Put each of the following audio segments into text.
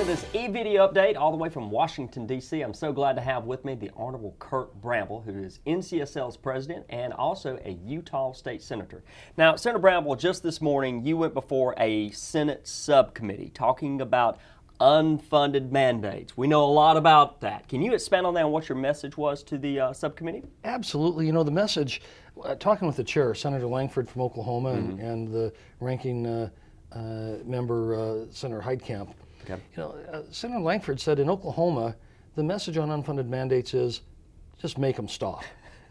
to this eVideo update all the way from Washington, D.C. I'm so glad to have with me the Honorable Curt Bramble, who is NCSL's president and also a Utah State Senator. Now, Senator Bramble, just this morning you went before a Senate subcommittee talking about unfunded mandates. We know a lot about that. Can you expand on that and what your message was to the subcommittee? Absolutely. You know, the message, talking with the chair, Senator Langford from Oklahoma, and the ranking member, Senator Heitkamp. Okay. You know, Senator Langford said in Oklahoma, the message on unfunded mandates is just make them stop.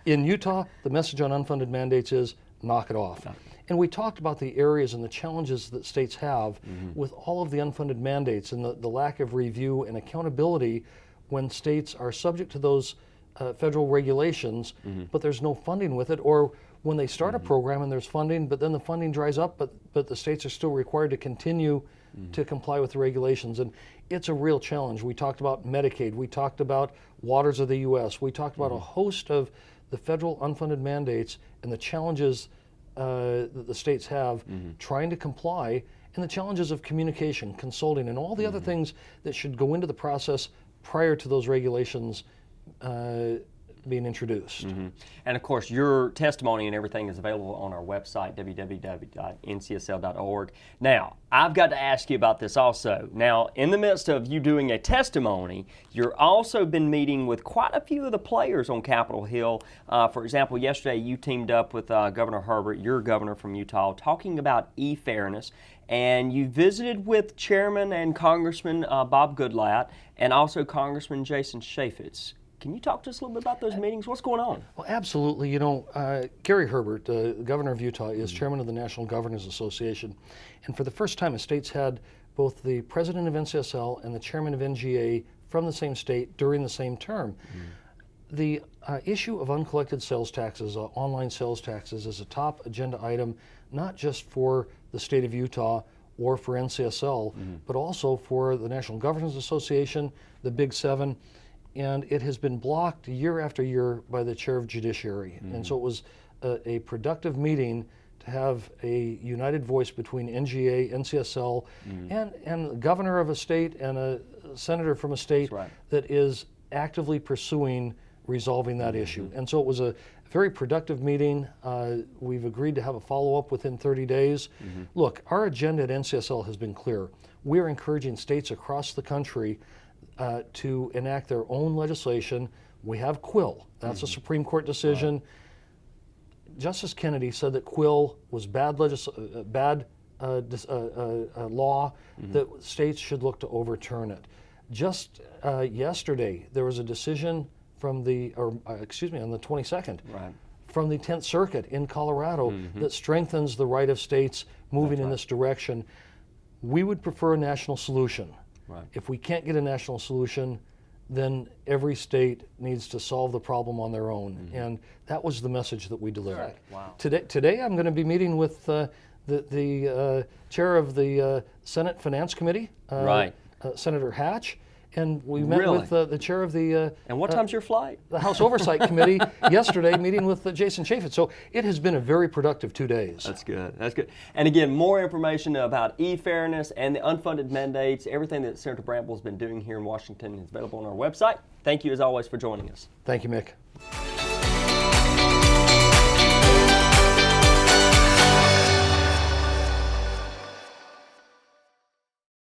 In Utah, the message on unfunded mandates is knock it off. And we talked about the areas and the challenges that states have with all of the unfunded mandates and the lack of review and accountability when states are subject to those federal regulations, but there's no funding with it, or when they start a program and there's funding, but then the funding dries up, but the states are still required to continue to comply with the regulations. And it's a real challenge. We talked about Medicaid, we talked about Waters of the U.S., we talked about a host of the federal unfunded mandates and the challenges that the states have trying to comply, and the challenges of communication, consulting, and all the other things that should go into the process prior to those regulations being introduced. And of course, your testimony and everything is available on our website, www.ncsl.org. Now, I've got to ask you about this also. Now, in the midst of you doing a testimony, you've also been meeting with quite a few of the players on Capitol Hill. For example, yesterday you teamed up with Governor Herbert, your governor from Utah, talking about e-fairness, and you visited with Chairman and Congressman Bob Goodlatte and also Congressman Jason Chaffetz. Can you talk to us a little bit about those meetings? What's going on? Well, absolutely. You know, Gary Herbert, the governor of Utah, is chairman of the National Governors Association. And for the first time, the states had both the president of NCSL and the chairman of NGA from the same state during the same term. The issue of uncollected sales taxes, online sales taxes, is a top agenda item, not just for the state of Utah or for NCSL, but also for the National Governors Association, the Big Seven. And it has been blocked year after year by the chair of judiciary. And so it was a productive meeting to have a united voice between NGA, NCSL, and the governor of a state and a senator from a state that is actively pursuing resolving that issue. And so it was a very productive meeting. We've agreed to have a follow-up within 30 days. Look, our agenda at NCSL has been clear. We're encouraging states across the country to enact their own legislation. We have Quill. That's a Supreme Court decision. Justice Kennedy said that Quill was bad law, that states should look to overturn it. Just yesterday, there was a decision from the, on the 22nd, from the 10th Circuit in Colorado that strengthens the right of states moving in this direction. We would prefer a national solution. If we can't get a national solution, then every state needs to solve the problem on their own. And that was the message that we delivered. Today I'm going to be meeting with the chair of the Senate Finance Committee, Senator Hatch. And we met with the chair of the and what time's your flight? The House Oversight Committee yesterday, meeting with Jason Chaffetz. So it has been a very productive 2 days. That's good. That's good. And again, more information about e-fairness and the unfunded mandates, everything that Senator Bramble has been doing here in Washington is available on our website. Thank you, as always, for joining us. Thank you, Mick.